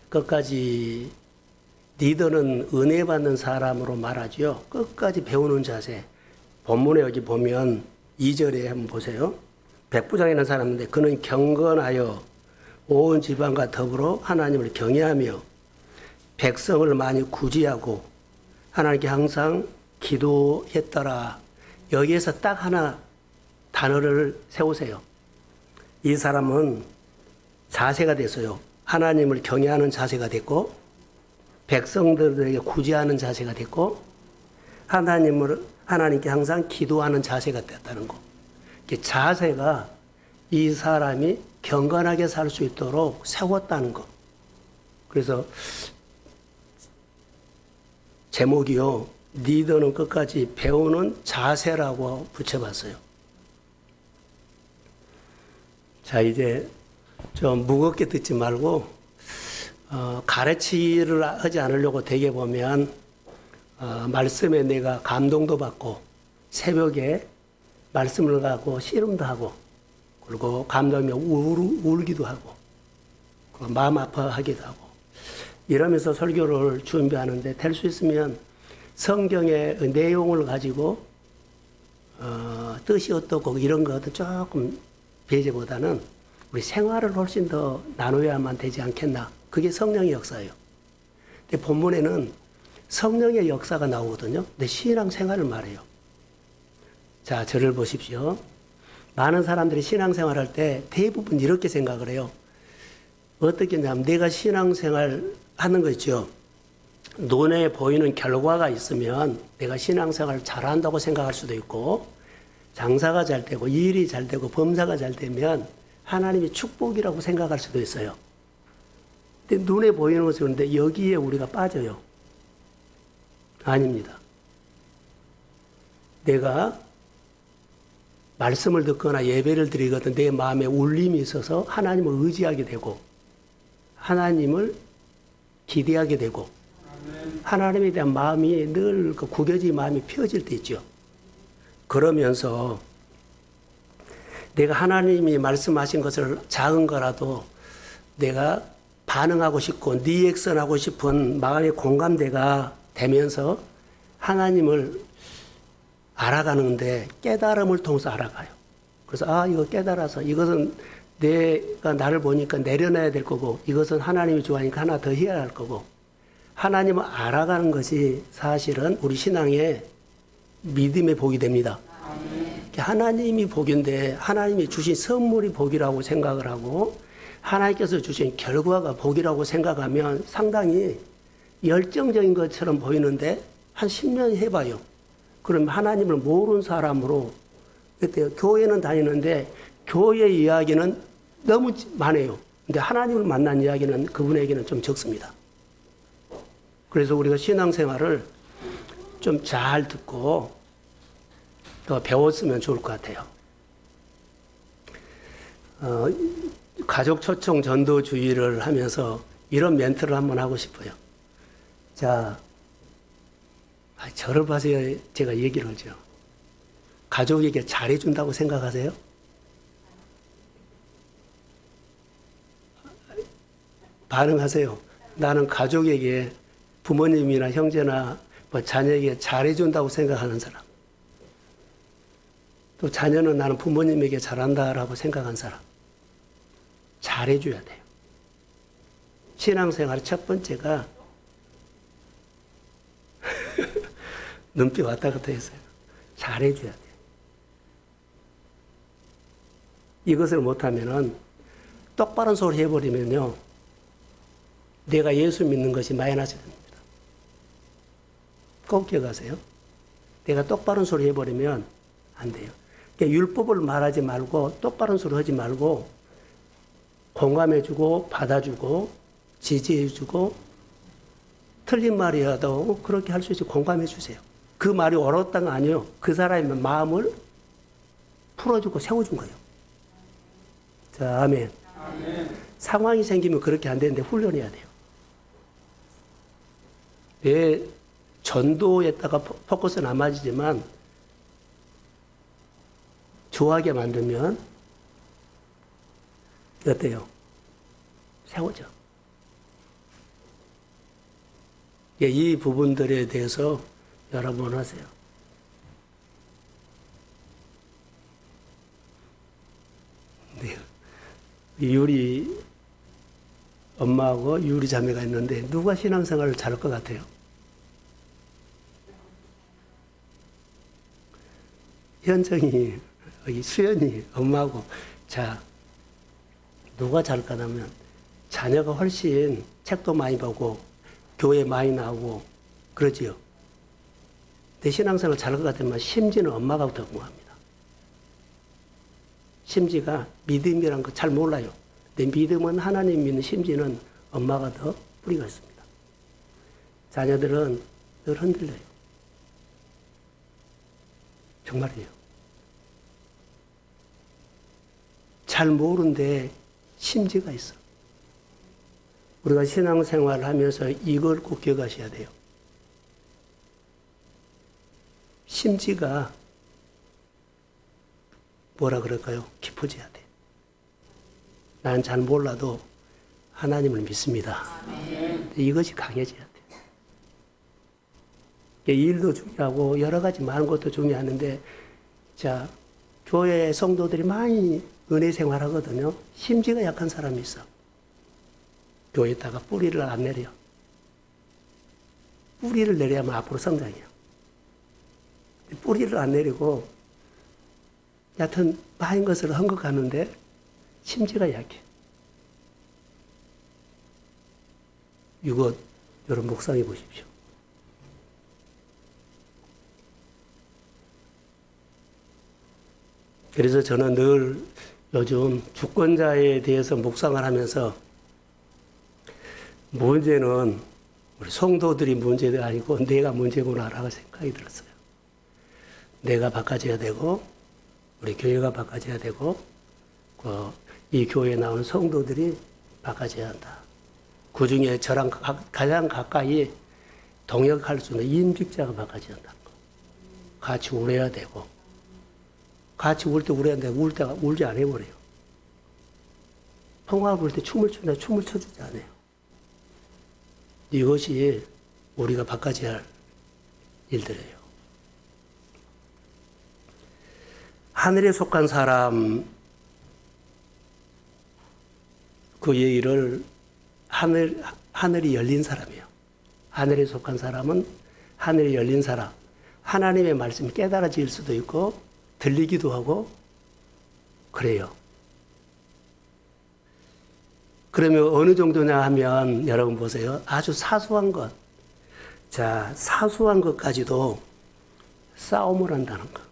끝까지 리더는 은혜 받는 사람으로 말하지요. 끝까지 배우는 자세. 본문에 여기 보면 2절에 한번 보세요. 백부장에 있는 사람인데 그는 경건하여 온 지방과 더불어 하나님을 경외하며 백성을 많이 구제하고 하나님께 항상 기도했더라. 여기에서 딱 하나 단어를 세우세요. 이 사람은 자세가 됐어요. 하나님을 경외하는 자세가 됐고 백성들에게 구제하는 자세가 됐고 하나님께 항상 기도하는 자세가 됐다는 거. 자세가 이 사람이 경건하게 살 수 있도록 세웠다는 거. 그래서 제목이요. 리더는 끝까지 배우는 자세라고 붙여봤어요. 자, 이제 좀 무겁게 듣지 말고 가르치를 하지 않으려고 되게 보면 말씀에 내가 감동도 받고 새벽에 말씀을 하고 씨름도 하고 그리고 감동이 울기도 하고 마음 아파하기도 하고 이러면서 설교를 준비하는데 될 수 있으면 성경의 내용을 가지고 뜻이 어떻고 이런 것도 조금 배제보다는 우리 생활을 훨씬 더 나눠야만 되지 않겠나. 그게 성령의 역사예요. 근데 본문에는 성령의 역사가 나오거든요. 근데 신앙생활을 말해요. 자, 저를 보십시오. 많은 사람들이 신앙생활할 때 대부분 이렇게 생각을 해요. 어떻게 하냐면 내가 신앙생활 하는 거 있죠. 눈에 보이는 결과가 있으면 내가 신앙생활을 잘한다고 생각할 수도 있고 장사가 잘 되고 일이 잘 되고 범사가 잘 되면 하나님의 축복이라고 생각할 수도 있어요. 근데 눈에 보이는 것이 그런데 여기에 우리가 빠져요. 아닙니다. 내가 말씀을 듣거나 예배를 드리거든 내 마음에 울림이 있어서 하나님을 의지하게 되고 하나님을 기대하게 되고 하나님에 대한 마음이 늘 그 구겨진 마음이 펴질 때 있죠. 그러면서 내가 하나님이 말씀하신 것을 작은 거라도 내가 반응하고 싶고 리액션하고 싶은 마음의 공감대가 되면서 하나님을 알아가는데 깨달음을 통해서 알아가요. 그래서 이거 깨달아서 이것은 내가 나를 보니까 내려놔야 될 거고 이것은 하나님이 좋아하니까 하나 더 해야 할 거고 하나님을 알아가는 것이 사실은 우리 신앙의 믿음의 복이 됩니다. 하나님이 복인데 하나님이 주신 선물이 복이라고 생각을 하고 하나님께서 주신 결과가 복이라고 생각하면 상당히 열정적인 것처럼 보이는데 한 10년 해봐요. 그럼 하나님을 모르는 사람으로 그때 교회는 다니는데 교회 이야기는 너무 많아요. 근데 하나님을 만난 이야기는 그분에게는 좀 적습니다. 그래서 우리가 신앙생활을 좀 잘 듣고 더 배웠으면 좋을 것 같아요. 가족 초청 전도주의를 하면서 이런 멘트를 한번 하고 싶어요. 자, 저를 봐서 제가 얘기를 하죠. 가족에게 잘해준다고 생각하세요? 반응하세요. 나는 가족에게 부모님이나 형제나 자녀에게 잘해준다고 생각하는 사람. 또 자녀는 나는 부모님에게 잘한다라고 생각한 사람. 잘해줘야 돼요. 신앙생활 첫 번째가 눈빛 왔다 갔다 했어요. 잘해줘야 돼요. 이것을 못하면은 똑바른 소리 해버리면요. 내가 예수 믿는 것이 마이너스 됩니다. 꼭 기억하세요. 내가 똑바른 소리 해버리면 안 돼요. 그러니까 율법을 말하지 말고 똑바른 소리 하지 말고 공감해주고 받아주고 지지해주고 틀린 말이라도 그렇게 할 수 있게 공감해주세요. 그 말이 옳았다는 거 아니에요. 그 사람의 마음을 풀어주고 세워준 거예요. 자, 아멘. 상황이 생기면 그렇게 안 되는데 훈련해야 돼요. 내 전도에다가 포커스는 안 맞지만 좋아하게 만들면 어때요? 세워져. 이 부분들에 대해서 여러분 하세요. 네. 유리 엄마하고 유리 자매가 있는데 누가 신앙생활을 잘할 것 같아요? 현정이, 여기 수연이 엄마하고. 자, 누가 잘할까 하면 자녀가 훨씬 책도 많이 보고 교회 많이 나오고 그러지요. 내 신앙생활 잘할 것 같으면 심지는 엄마가 더 궁합니다. 심지가 믿음이란 거 잘 몰라요. 근데 믿음은 하나님 믿는 심지는 엄마가 더 뿌리가 있습니다. 자녀들은 늘 흔들려요. 정말이에요. 잘 모르는데 심지가 있어. 우리가 신앙생활을 하면서 이걸 꼭 기억하셔야 돼요. 심지가 뭐라 그럴까요? 깊어져야 돼. 난 잘 몰라도 하나님을 믿습니다. 이것이 강해져야 돼. 일도 중요하고 여러 가지 많은 것도 중요하는데, 자, 교회 성도들이 많이 은혜 생활하거든요. 심지가 약한 사람이 있어. 교회에다가 뿌리를 안 내려. 뿌리를 내려야만 앞으로 성장해요. 뿌리를 안 내리고 여하튼 많은 것을 한 것 같는데 심지가 약해. 이거 여러분 묵상해 보십시오. 그래서 저는 늘 요즘 주권자에 대해서 묵상을 하면서 문제는 우리 성도들이 문제가 아니고 내가 문제구나라고 생각이 들었어요. 내가 바꿔져야 되고 우리 교회가 바꿔져야 되고 이 교회에 나오는 성도들이 바꿔져야 한다. 그중에 저랑 가장 가까이 동역할 수 있는 임직자가 바꿔져야 한다. 같이 울어야 되고 같이 울 때 울어야 되는데 울 때가 울지 안 해버려요. 통화를 부를 때 춤을 춘다 춤을 춰주지 않아요. 이것이 우리가 바꿔져야 할 일들이에요. 하늘에 속한 사람, 그 얘기를 하늘이 열린 사람이에요. 하늘에 속한 사람은 하늘이 열린 사람. 하나님의 말씀이 깨달아질 수도 있고 들리기도 하고 그래요. 그러면 어느 정도냐 하면 여러분 보세요. 아주 사소한 것. 자, 사소한 것까지도 싸움을 한다는 것.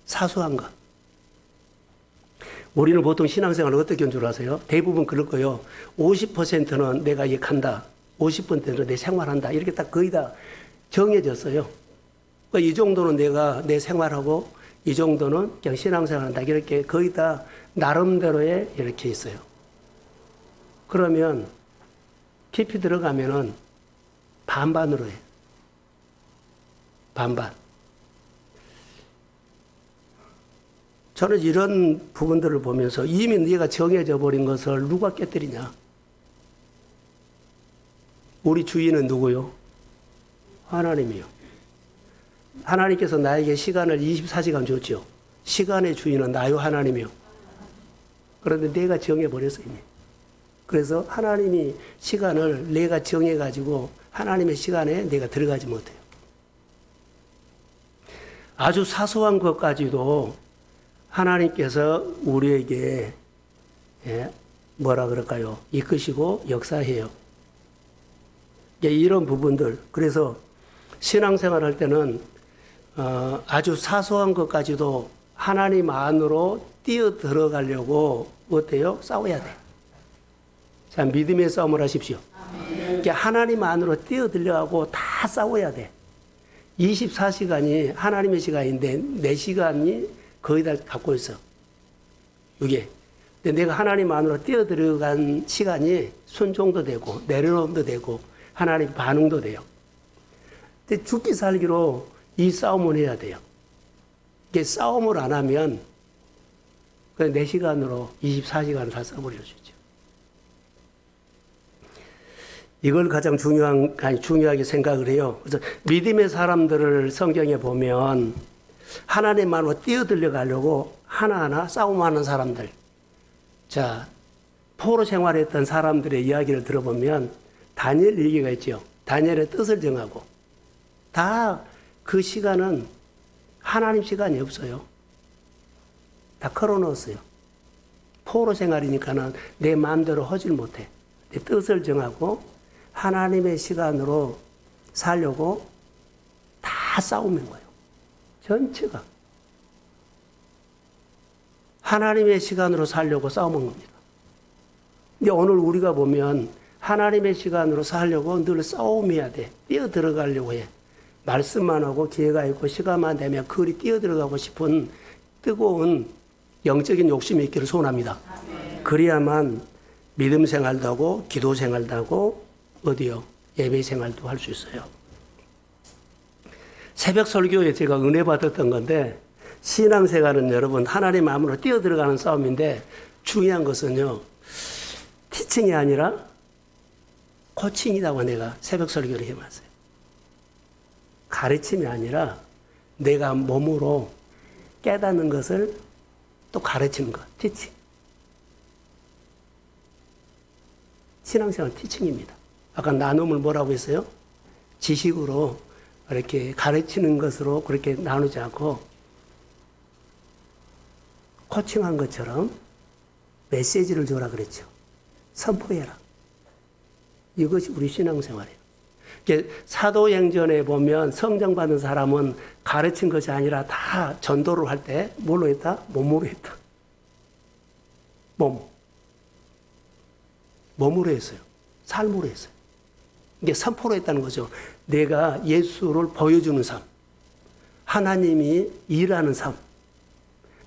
사소한 것. 우리는 보통 신앙생활을 어떻게 한 줄 아세요? 대부분 그럴 거예요. 50%는 내가 이게 간다. 50%는 내 생활한다. 이렇게 딱 거의 다 정해졌어요. 이 정도는 내가 내 생활하고 이 정도는 그냥 신앙생활한다. 이렇게 거의 다 나름대로의 이렇게 있어요. 그러면 깊이 들어가면은 반반으로 해. 반반. 저는 이런 부분들을 보면서 이미 네가 정해져 버린 것을 누가 깨뜨리냐? 우리 주인은 누구요? 하나님이요. 하나님께서 나에게 시간을 24시간 줬죠. 시간의 주인은 나요 하나님이요. 그런데 내가 정해버렸어 이미. 그래서 하나님이 시간을 내가 정해가지고 하나님의 시간에 내가 들어가지 못해요. 아주 사소한 것까지도 하나님께서 우리에게 뭐라 그럴까요? 이끄시고 역사해요. 이런 부분들. 그래서 신앙생활 할 때는 아주 사소한 것까지도 하나님 안으로 뛰어 들어가려고 어때요? 싸워야 돼. 자, 믿음의 싸움을 하십시오. 그러니까 하나님 안으로 뛰어 들려가고 다 싸워야 돼. 24시간이 하나님의 시간인데 내 시간이 거의 다 갖고 있어. 이게. 근데 내가 하나님 안으로 뛰어 들어간 시간이 순종도 되고 내려놓음도 되고 하나님 반응도 돼요. 근데 죽기 살기로 이 싸움을 해야 돼요. 이게 싸움을 안 하면 그냥 내 시간으로 24시간을 다 써버릴 수 있죠. 이걸 가장 중요하게 생각을 해요. 그래서 믿음의 사람들을 성경에 보면 하나님만으로 뛰어들려 가려고 하나하나 싸움하는 사람들. 자, 포로 생활했던 사람들의 이야기를 들어보면 다니엘 얘기가 있죠. 다니엘의 뜻을 정하고 다 그 시간은 하나님 시간이 없어요. 다 걸어놓았어요. 포로 생활이니까는 내 마음대로 하질 못해. 내 뜻을 정하고 하나님의 시간으로 살려고 다 싸우는 거예요. 전체가. 하나님의 시간으로 살려고 싸우는 겁니다. 근데 오늘 우리가 보면 하나님의 시간으로 살려고 늘 싸움해야 돼. 뛰어 들어가려고 해. 말씀만 하고 기회가 있고 시간만 되면 그리 뛰어 들어가고 싶은 뜨거운 영적인 욕심이 있기를 소원합니다. 그래야만 믿음 생활도 하고 기도 생활도 하고 어디요? 예배 생활도 할 수 있어요. 새벽 설교에 제가 은혜 받았던 건데 신앙생활은 여러분 하나님 마음으로 뛰어 들어가는 싸움인데 중요한 것은요. 티칭이 아니라 코칭이라고 내가 새벽 설교를 해봤어요. 가르침이 아니라 내가 몸으로 깨닫는 것을 또 가르치는 것, 티칭. 신앙생활 티칭입니다. 아까 나눔을 뭐라고 했어요? 지식으로 이렇게 가르치는 것으로 그렇게 나누지 않고 코칭한 것처럼 메시지를 줘라 그랬죠. 선포해라. 이것이 우리 신앙생활이에요. 사도행전에 보면 성령 받은 사람은 가르친 것이 아니라 다 전도를 할 때 뭘로 했다? 몸으로 했다. 몸으로 했어요. 삶으로 했어요. 이게 선포로 했다는 거죠. 내가 예수를 보여주는 삶. 하나님이 일하는 삶.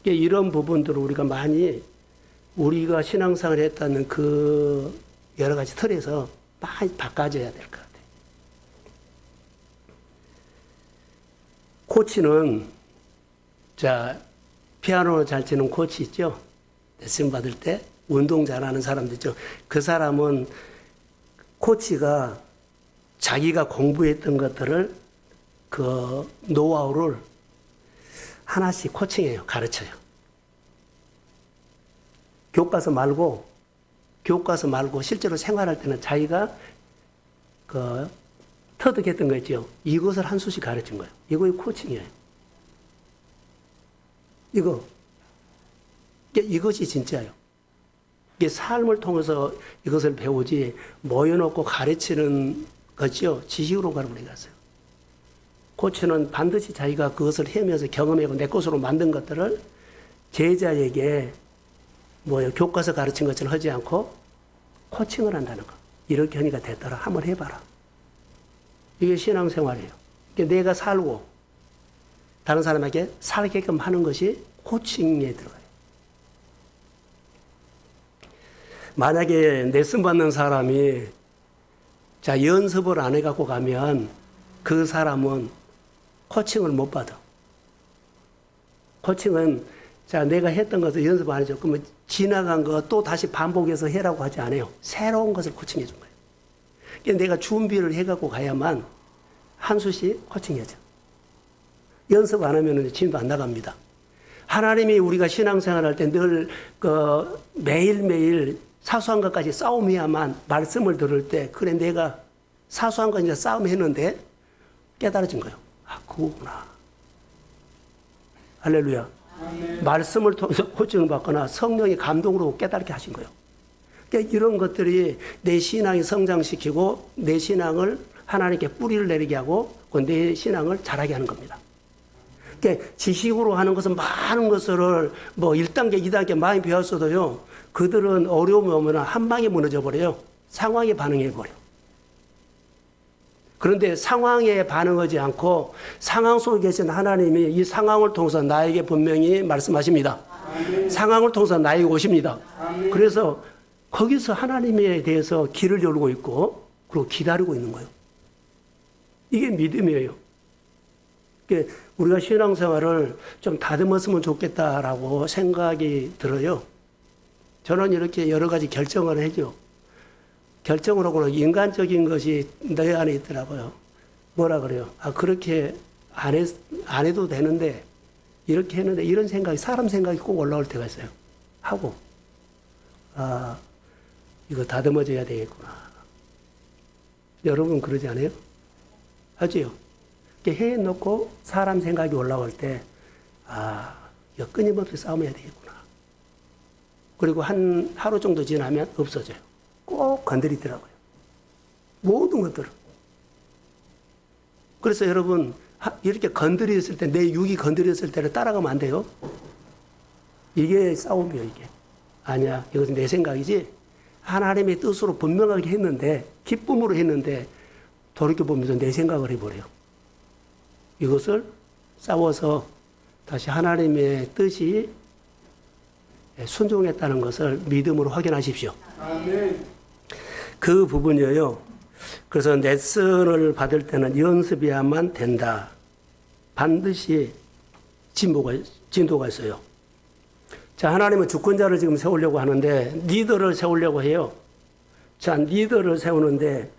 이런 부분들을 우리가 많이 우리가 신앙생활을 했다는 그 여러 가지 틀에서 많이 바꿔줘야 될 것 같아요. 코치는, 자, 피아노 잘 치는 코치 있죠? 레슨 받을 때 운동 잘하는 사람들 있죠? 그 사람은 코치가 자기가 공부했던 것들을 그 노하우를 하나씩 코칭해요. 가르쳐요. 교과서 말고 실제로 생활할 때는 자기가 그 터득했던 거 있죠. 이것을 한 수씩 가르친 거예요. 이거의 코칭이에요. 이것이 진짜예요. 이게 삶을 통해서 이것을 배우지 모여놓고 가르치는 거죠. 지식으로 가르치는 거였어요. 코치는 반드시 자기가 그것을 헤매서 경험하고 내 것으로 만든 것들을 제자에게 교과서 가르친 것처럼 하지 않고 코칭을 한다는 거. 이렇게 하니까 됐더라. 한번 해봐라. 이게 신앙생활이에요. 내가 살고 다른 사람에게 살게끔 하는 것이 코칭에 들어가요. 만약에 레슨 받는 사람이 연습을 안 해갖고 가면 그 사람은 코칭을 못 받아. 코칭은 내가 했던 것을 연습 안 해줘. 그러면 지나간 거 또 다시 반복해서 해라고 하지 않아요. 새로운 것을 코칭해 준 거예요. 내가 준비를 해갖고 가야만 한 수씩 코칭해줘. 연습 안 하면 진도 안 나갑니다. 하나님이 우리가 신앙생활 할 때 늘 매일매일 사소한 것까지 싸움해야만 말씀을 들을 때 그래 내가 사소한 건 이제 싸움했는데 깨달아진 거예요. 아 그거구나. 할렐루야. 아멘. 말씀을 통해서 코칭을 받거나 성령의 감동으로 깨닫게 하신 거예요. 그러니까 이런 것들이 내 신앙이 성장시키고 내 신앙을 하나님께 뿌리를 내리게 하고 내 신앙을 자라게 하는 겁니다. 그러니까 지식으로 하는 것은 많은 것을 1단계, 2단계 많이 배웠어도요. 그들은 어려움이 오면 한 방에 무너져 버려요. 상황에 반응해 버려. 그런데 상황에 반응하지 않고 상황 속에 계신 하나님이 이 상황을 통해서 나에게 분명히 말씀하십니다. 아멘. 상황을 통해서 나에게 오십니다. 아멘. 그래서 거기서 하나님에 대해서 길을 열고 있고 그리고 기다리고 있는 거예요. 이게 믿음이에요. 그러니까 우리가 신앙생활을 좀 다듬었으면 좋겠다라고 생각이 들어요. 저는 이렇게 여러 가지 결정을 해죠. 결정을 하고는 인간적인 것이 내 안에 있더라고요. 뭐라 그래요? 아, 그렇게 안 해도 되는데, 이렇게 했는데, 이런 생각이, 사람 생각이 꼭 올라올 때가 있어요. 하고, 아, 이거 다듬어져야 되겠구나. 여러분 그러지 않아요? 하지요? 이렇게 해놓고 사람 생각이 올라올 때, 아, 이거 끊임없이 싸움해야 되겠구나. 그리고 하루 정도 지나면 없어져요. 꼭 건드리더라고요. 모든 것들을. 그래서 여러분, 이렇게 건드렸을 때, 내 육이 건드렸을 때를 따라가면 안 돼요. 이게 싸움이에요, 이게. 아니야, 이것은 내 생각이지. 하나님의 뜻으로 분명하게 했는데, 기쁨으로 했는데, 돌이켜보면서 내 생각을 해버려요. 이것을 싸워서 다시 하나님의 뜻이 순종했다는 것을 믿음으로 확인하십시오. 아멘. 그 부분이에요. 그래서 레슨을 받을 때는 연습해야만 된다. 반드시 진도가 있어요. 자, 하나님은 주권자를 지금 세우려고 하는데 리더를 세우려고 해요. 자, 리더를 세우는데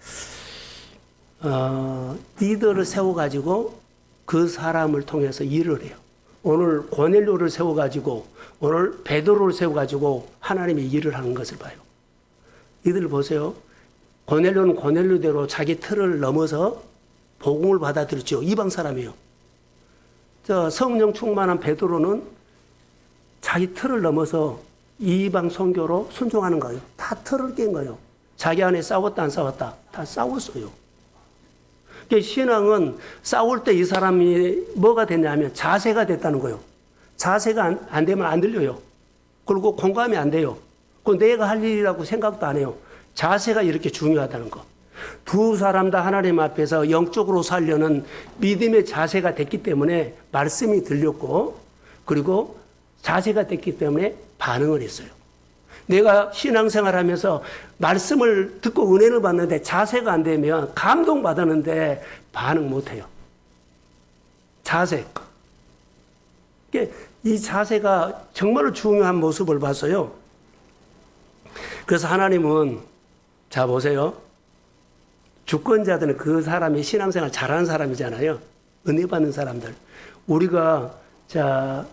리더를 세워가지고 그 사람을 통해서 일을 해요. 오늘 고넬료를 세워가지고 오늘 베드로를 세워가지고 하나님이 일을 하는 것을 봐요. 이들 보세요. 고넬료는 고넬료대로 자기 틀을 넘어서 복음을 받아들였죠. 이방 사람이에요. 저 성령 충만한 베드로는 자기 틀을 넘어서 이방 선교로 순종하는 거예요. 다 틀을 깬 거예요. 자기 안에 싸웠다 안 싸웠다 다 싸웠어요. 신앙은 싸울 때 이 사람이 뭐가 됐냐면 자세가 됐다는 거예요. 자세가 안 되면 안 들려요. 그리고 공감이 안 돼요. 그 내가 할 일이라고 생각도 안 해요. 자세가 이렇게 중요하다는 거. 두 사람 다 하나님 앞에서 영적으로 살려는 믿음의 자세가 됐기 때문에 말씀이 들렸고, 그리고 자세가 됐기 때문에 반응을 했어요. 내가 신앙생활 하면서 말씀을 듣고 은혜를 받는데 자세가 안 되면 감동받았는데 반응 못 해요. 자세. 이 자세가 정말로 중요한 모습을 봤어요. 그래서 하나님은, 자, 보세요. 주권자들은 그 사람이 신앙생활 잘하는 사람이잖아요. 은혜 받는 사람들. 우리가, 자,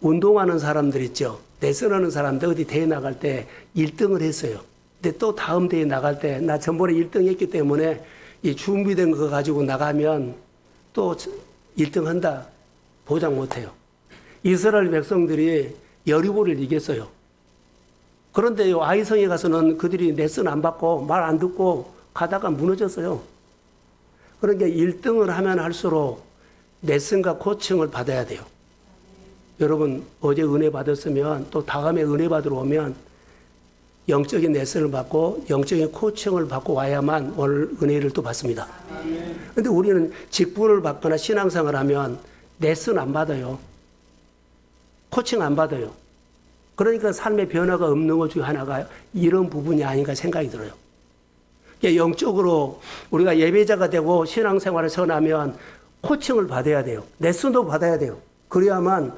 운동하는 사람들 있죠. 레슨하는 사람들 어디 대회 나갈 때 1등을 했어요. 근데 또 다음 대회 나갈 때 나 전번에 1등 했기 때문에 이 준비된 거 가지고 나가면 또 1등 한다. 보장 못 해요. 이스라엘 백성들이 여리고를 이겼어요. 그런데 아이성에 가서는 그들이 레슨 안 받고 말 안 듣고 가다가 무너졌어요. 그러니까 1등을 하면 할수록 레슨과 코칭을 받아야 돼요. 여러분 어제 은혜 받았으면 또 다음에 은혜 받으러 오면 영적인 레슨을 받고 영적인 코칭을 받고 와야만 오늘 은혜를 또 받습니다. 그런데 우리는 직분을 받거나 신앙생활을 하면 레슨 안 받아요. 코칭 안 받아요. 그러니까 삶의 변화가 없는 것 중에 하나가 이런 부분이 아닌가 생각이 들어요. 영적으로 우리가 예배자가 되고 신앙생활을 선하면 코칭을 받아야 돼요. 레슨도 받아야 돼요. 그래야만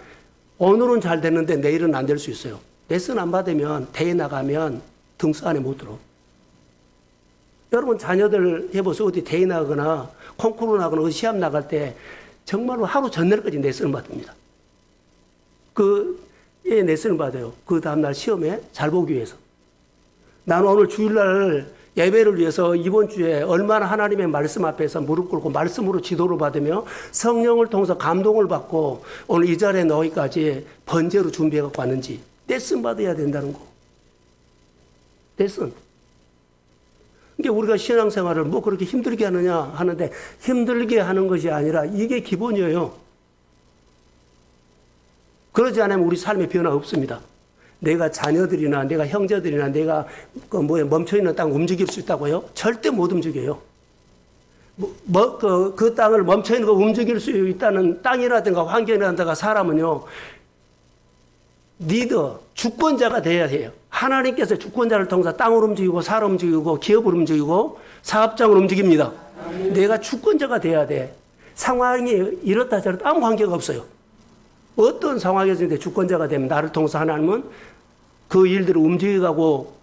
오늘은 잘 됐는데 내일은 안 될 수 있어요. 레슨 안 받으면 대회 나가면 등수 안에 못 들어. 여러분 자녀들 해보세요. 어디 대회 나가거나 콩쿠르 나가거나 어디 시합 나갈 때 정말로 하루 전날까지 레슨을 받습니다. 레슨을 받아요. 그 다음날 시험에 잘 보기 위해서. 나는 오늘 주일날 예배를 위해서 이번 주에 얼마나 하나님의 말씀 앞에서 무릎 꿇고 말씀으로 지도를 받으며 성령을 통해서 감동을 받고 오늘 이 자리에 나오기까지 번제로 준비해갖고 왔는지 레슨 받아야 된다는 거. 레슨. 그러니까 우리가 신앙생활을 뭐 그렇게 힘들게 하느냐 하는데 힘들게 하는 것이 아니라 이게 기본이에요. 그러지 않으면 우리 삶에 변화 없습니다. 내가 자녀들이나 내가 형제들이나 내가 멈춰있는 땅 움직일 수 있다고요? 절대 못 움직여요. 그 땅을 멈춰있는 거 움직일 수 있다는 땅이라든가 환경이라든가 사람은요, 리더, 주권자가 돼야 해요. 하나님께서 주권자를 통해서 땅을 움직이고 사람 움직이고 기업을 움직이고 사업장을 움직입니다. 내가 주권자가 돼야 돼. 상황이 이렇다 저렇다 아무 관계가 없어요. 어떤 상황에서 주권자가 되면 나를 통해서 하나님은 그 일들을 움직여가고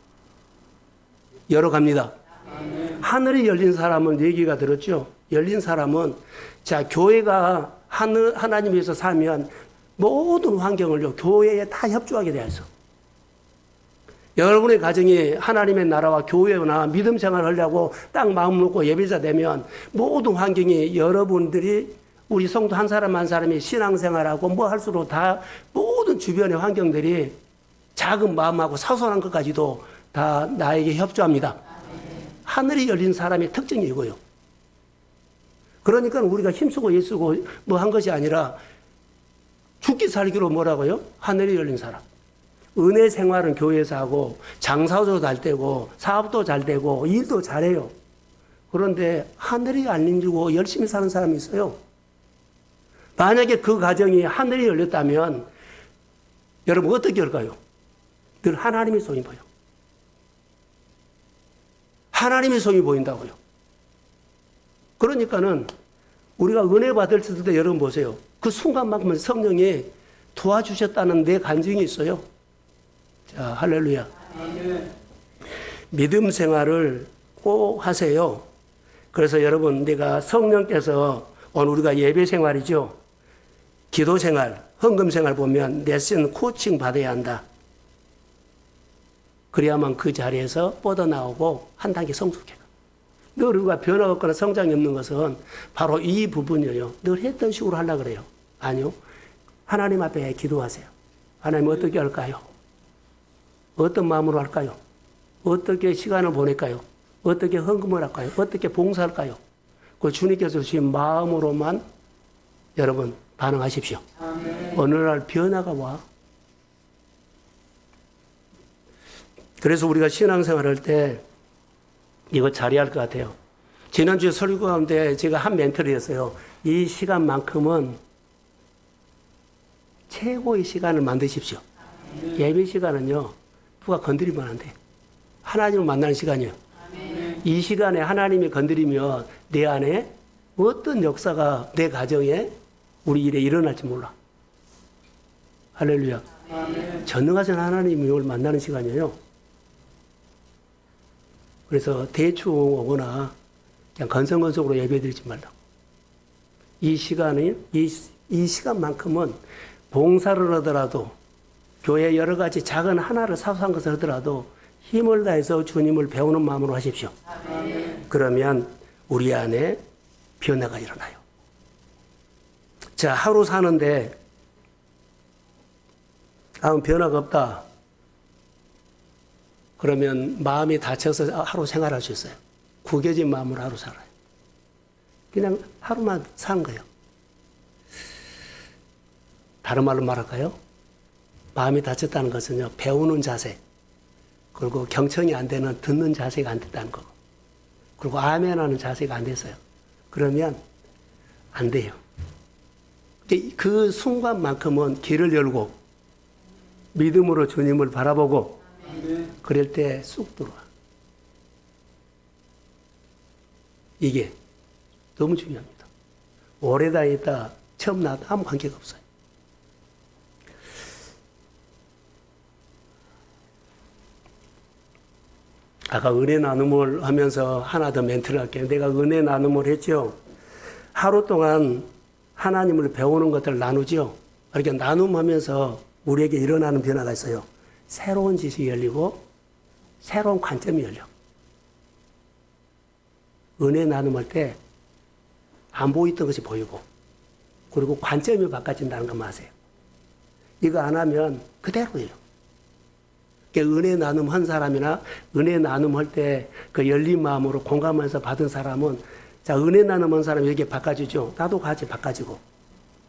열어갑니다. 하늘이 열린 사람은 얘기가 들었죠. 열린 사람은 자 교회가 하나님에서 살면 모든 환경을요 교회에 다 협조하게 되어 있어. 여러분의 가정이 하나님의 나라와 교회나 믿음 생활을 하려고 딱 마음 먹고 예배자 되면 모든 환경이 여러분들이 우리 성도 한 사람 한 사람이 신앙생활하고 뭐 할수록 다 모든 주변의 환경들이 작은 마음하고 사소한 것까지도 다 나에게 협조합니다. 하늘이 열린 사람의 특징이 이거예요. 그러니까 우리가 힘쓰고 애쓰고 뭐 한 것이 아니라 죽기 살기로 뭐라고요? 하늘이 열린 사람. 은혜 생활은 교회에서 하고 장사도 잘 되고 사업도 잘 되고 일도 잘해요. 그런데 하늘이 안 열리고 열심히 사는 사람이 있어요. 만약에 그 가정이 하늘이 열렸다면 여러분 어떻게 할까요? 늘 하나님의 손이 보여. 하나님의 손이 보인다고요. 그러니까는 우리가 은혜 받을 때 여러분 보세요. 그 순간만큼은 성령이 도와주셨다는 내 간증이 있어요. 자, 할렐루야. 믿음 생활을 꼭 하세요. 그래서 여러분, 내가 성령께서 오늘 우리가 예배 생활이죠. 기도 생활, 헌금 생활 보면 레슨 코칭 받아야 한다. 그래야만 그 자리에서 뻗어나오고 한 단계 성숙해. 늘 우리가 변화가 없거나 성장이 없는 것은 바로 이 부분이에요. 늘 했던 식으로 하려고 그래요. 아니요. 하나님 앞에 기도하세요. 하나님 어떻게 할까요? 어떤 마음으로 할까요? 어떻게 시간을 보낼까요? 어떻게 헌금을 할까요? 어떻게 봉사할까요? 그 주님께서 주신 마음으로만 여러분 반응하십시오. 아멘. 어느 날 변화가 와. 그래서 우리가 신앙생활 할 때 이거 잘해야 할 것 같아요. 지난주에 설교 가운데 제가 한 멘트를 했어요. 이 시간만큼은 최고의 시간을 만드십시오. 아멘. 예배 시간은요. 누가 건드리면 안 돼. 하나님을 만나는 시간이에요. 아멘. 이 시간에 하나님이 건드리면 내 안에 어떤 역사가 내 가정에 우리 일에 일어날지 몰라. 할렐루야. 아멘. 전능하신 하나님을 만나는 시간이에요. 그래서 대충 오거나 그냥 건성건성으로 예배드리지 말라고. 이 시간이 이 시간만큼은 봉사를 하더라도 교회 여러 가지 작은 하나를 사소한 것을 하더라도 힘을 다해서 주님을 배우는 마음으로 하십시오. 아멘. 그러면 우리 안에 변화가 일어나요. 자, 하루 사는데 아무 변화가 없다. 그러면 마음이 다쳐서 하루 생활할 수 있어요. 구겨진 마음으로 하루 살아요. 그냥 하루만 산 거예요. 다른 말로 말할까요? 마음이 다쳤다는 것은요, 배우는 자세, 그리고 경청이 안 되는 듣는 자세가 안 됐다는 거고, 그리고 아멘 하는 자세가 안 됐어요. 그러면 안 돼요. 그 순간만큼은 길을 열고, 믿음으로 주님을 바라보고, 그럴 때 쑥 들어와. 이게 너무 중요합니다. 오래 다녔다, 처음 나왔다, 아무 관계가 없어요. 아까 은혜 나눔을 하면서 하나 더 멘트를 할게요. 내가 은혜 나눔을 했죠. 하루 동안 하나님을 배우는 것들을 나누죠. 이렇게 나눔하면서 우리에게 일어나는 변화가 있어요. 새로운 지식이 열리고 새로운 관점이 열려. 은혜 나눔할 때 안 보이던 것이 보이고 그리고 관점이 바꿔진다는 것만 아세요. 이거 안 하면 그대로예요. 은혜 나눔한 사람이나 은혜 나눔할 때 그 열린 마음으로 공감해서 받은 사람은 자, 은혜 나눔한 사람이 이렇게 바꿔지죠. 나도 같이 바꿔지고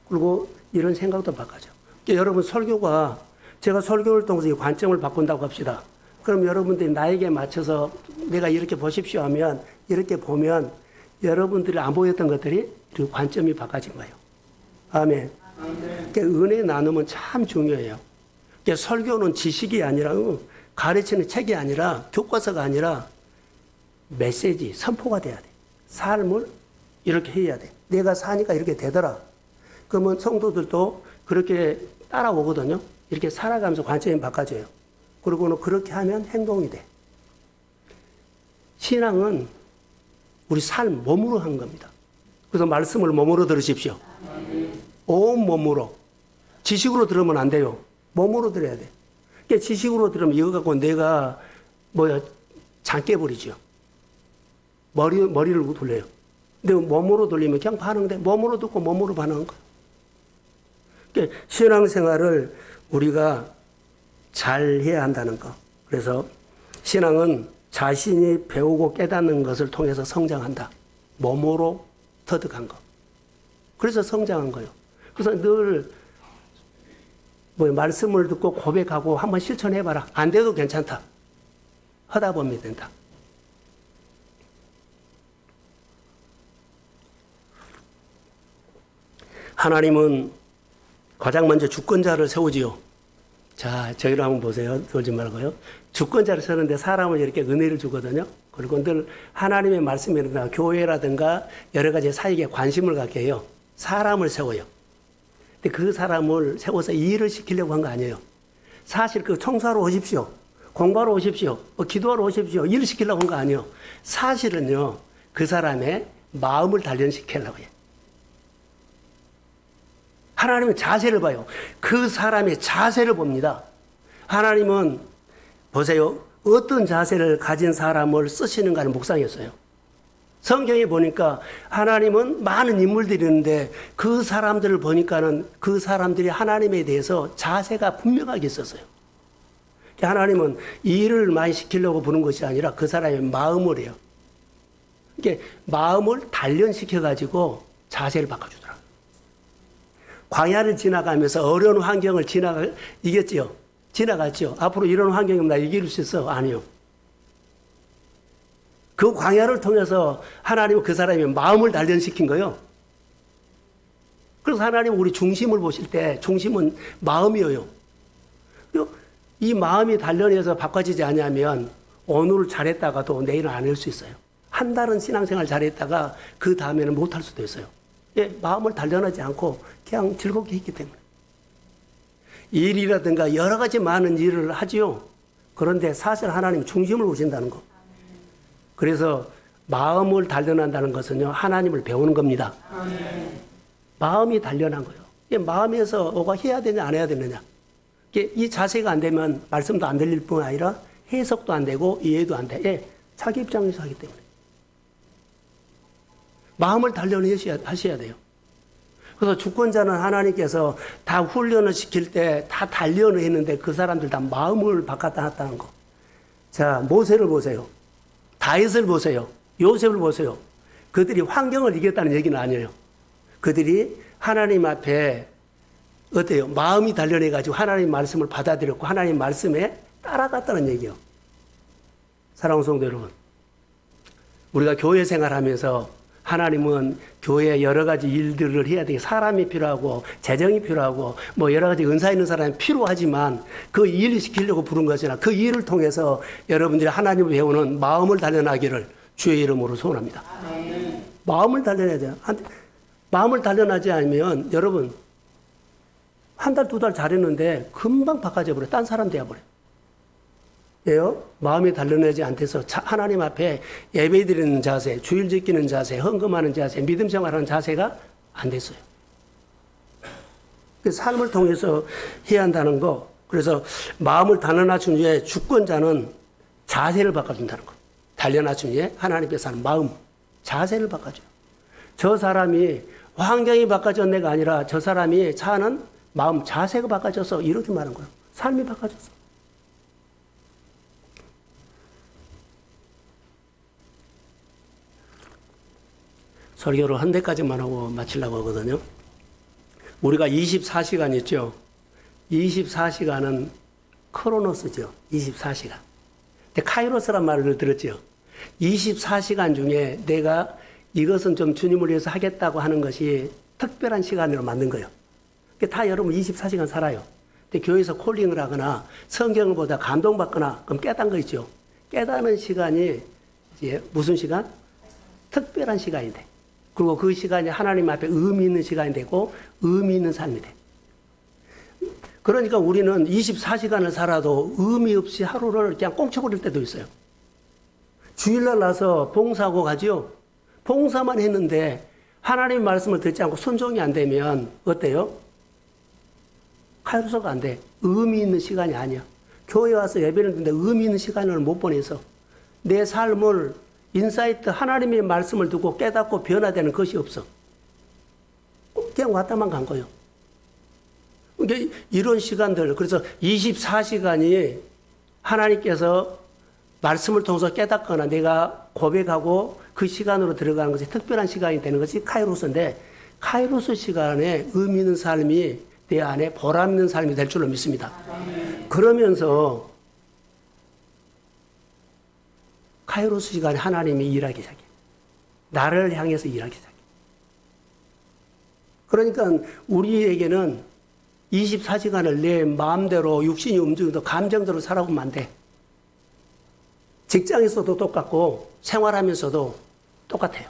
그리고 이런 생각도 바꿔져. 여러분 설교가 제가 설교를 통해서 이 관점을 바꾼다고 합시다. 그럼 여러분들이 나에게 맞춰서 내가 이렇게 보십시오 하면 이렇게 보면 여러분들이 안 보였던 것들이 이렇게 관점이 바꿔진 거예요. 아멘. 그러니까 은혜 나눔은 참 중요해요. 그러니까 설교는 지식이 아니라 가르치는 책이 아니라 교과서가 아니라 메시지, 선포가 돼야 돼. 삶을 이렇게 해야 돼. 내가 사니까 이렇게 되더라. 그러면 성도들도 그렇게 따라오거든요. 이렇게 살아가면서 관점이 바꿔져요. 그리고는 그렇게 하면 행동이 돼. 신앙은 우리 삶, 몸으로 한 겁니다. 그래서 말씀을 몸으로 들으십시오. 온 몸으로. 지식으로 들으면 안 돼요. 몸으로 들어야 돼. 그러니까 지식으로 들으면 이거 갖고 내가 장 깨버리죠. 머리를 돌려요. 근데 몸으로 돌리면 그냥 반응돼. 몸으로 듣고 몸으로 반응한 거예요. 그러니까 신앙생활을 우리가 잘 해야 한다는 거. 그래서 신앙은 자신이 배우고 깨닫는 것을 통해서 성장한다. 몸으로 터득한 거. 그래서 성장한 거예요. 그래서 늘 말씀을 듣고 고백하고 한번 실천해봐라. 안 돼도 괜찮다. 하다 보면 된다. 하나님은 가장 먼저 주권자를 세우지요. 자, 저희를 한번 보세요. 돌지 말고요. 주권자를 세우는데 사람은 이렇게 은혜를 주거든요. 그리고 늘 하나님의 말씀이라든가 교회라든가 여러 가지 사역에 관심을 갖게 해요. 사람을 세워요. 근데 그 사람을 세워서 일을 시키려고 한 거 아니에요. 사실 그 청소하러 오십시오. 공부하러 오십시오. 기도하러 오십시오. 일을 시키려고 한 거 아니에요. 사실은요, 그 사람의 마음을 단련시키려고 해요. 하나님은 자세를 봐요. 그 사람의 자세를 봅니다. 하나님은 보세요. 어떤 자세를 가진 사람을 쓰시는가를 묵상했어요. 성경에 보니까 하나님은 많은 인물들이 있는데 그 사람들을 보니까는 그 사람들이 하나님에 대해서 자세가 분명하게 있었어요. 하나님은 일을 많이 시키려고 부른 것이 아니라 그 사람의 마음을 해요. 이게 마음을 단련시켜가지고 자세를 바꿔주더라고요. 광야를 지나가면서 어려운 환경을 이겼지요. 지나갔죠. 앞으로 이런 환경이면 나 이길 수 있어? 아니요. 그 광야를 통해서 하나님은 그 사람의 마음을 단련시킨 거예요. 그래서 하나님은 우리 중심을 보실 때 중심은 마음이에요. 이 마음이 단련해서 바꿔지지 않으면 오늘 잘했다가도 내일은 안 할 수 있어요. 한 달은 신앙생활 잘했다가 그 다음에는 못할 수도 있어요. 마음을 단련하지 않고 그냥 즐겁게 했기 때문에. 일이라든가 여러 가지 많은 일을 하지요. 그런데 사실 하나님 중심을 보신다는 거. 그래서 마음을 단련한다는 것은요, 하나님을 배우는 겁니다. 마음이 단련한 거예요. 마음에서 뭐가 해야 되냐 안 해야 되느냐. 이 자세가 안 되면 말씀도 안 들릴 뿐 아니라 해석도 안 되고 이해도 안 돼. 자기 입장에서 하기 때문에. 마음을 단련하셔야 돼요. 그래서 주권자는 하나님께서 다 훈련을 시킬 때 다 단련을 했는데 그 사람들 다 마음을 바꿨다는 거. 자, 모세를 보세요. 다윗을 보세요. 요셉을 보세요. 그들이 환경을 이겼다는 얘기는 아니에요. 그들이 하나님 앞에 어때요? 마음이 단련해가지고 하나님 말씀을 받아들였고 하나님 말씀에 따라갔다는 얘기예요. 사랑하는 성도 여러분, 우리가 교회 생활하면서 하나님은 교회에 여러 가지 일들을 해야 되게 사람이 필요하고 재정이 필요하고 여러 가지 은사 있는 사람이 필요하지만 그 일을 시키려고 부른 것이나 그 일을 통해서 여러분들이 하나님을 배우는 마음을 단련하기를 주의 이름으로 소원합니다. 마음을 단련해야 돼요. 마음을 단련하지 않으면 여러분 한 달, 두 달 잘했는데 금방 바꿔져 버려요. 딴 사람 되어버려요. 왜요? 마음이 단련하지 않대서 하나님 앞에 예배 드리는 자세, 주일 지키는 자세, 헌금하는 자세, 믿음 생활하는 자세가 안 됐어요. 그 삶을 통해서 해야 한다는 거. 그래서 마음을 단련하신 후에 주권자는 자세를 바꿔준다는 거. 단련하신 후에 하나님께서 하는 마음, 자세를 바꿔줘요. 저 사람이 환경이 바꿔졌네가 아니라 저 사람이 사는 마음, 자세가 바꿔져서 이렇게 말하는 거예요. 삶이 바꿔졌어. 설교를 한 대까지만 하고 마치려고 하거든요. 우리가 24시간 있죠. 24시간은 크로노스죠. 24시간. 근데 카이로스란 말을 들었죠. 24시간 중에 내가 이것은 좀 주님을 위해서 하겠다고 하는 것이 특별한 시간으로 만든 거예요. 다 여러분 24시간 살아요. 근데 교회에서 콜링을 하거나 성경을 보다 감동받거나 그럼 깨닫는 거 있죠. 깨닫는 시간이 이제 무슨 시간? 특별한 시간이 돼. 그리고 그 시간이 하나님 앞에 의미 있는 시간이 되고 의미 있는 삶이 돼. 그러니까 우리는 24시간을 살아도 의미 없이 하루를 그냥 꽁쳐버릴 때도 있어요. 주일날 나서 봉사하고 가지요. 봉사만 했는데 하나님의 말씀을 듣지 않고 순종이 안 되면 어때요? 카이로스가 안 돼. 의미 있는 시간이 아니야. 교회 와서 예배를 드는데 의미 있는 시간을 못 보내서 내 삶을 인사이트 하나님의 말씀을 듣고 깨닫고 변화되는 것이 없어. 그냥 왔다만 간 거예요. 그러니까 이런 시간들, 그래서 24시간이 하나님께서 말씀을 통해서 깨닫거나 내가 고백하고 그 시간으로 들어가는 것이 특별한 시간이 되는 것이 카이로스인데, 카이로스 시간에 의미 있는 삶이 내 안에 보람 있는 삶이 될 줄로 믿습니다. 그러면서 카이로스 시간에 하나님이 일하기 시작해. 나를 향해서 일하기 시작해. 그러니까 우리에게는 24시간을 내 마음대로 육신이 움직여도 감정대로 살아보면 안 돼. 직장에서도 똑같고 생활하면서도 똑같아요.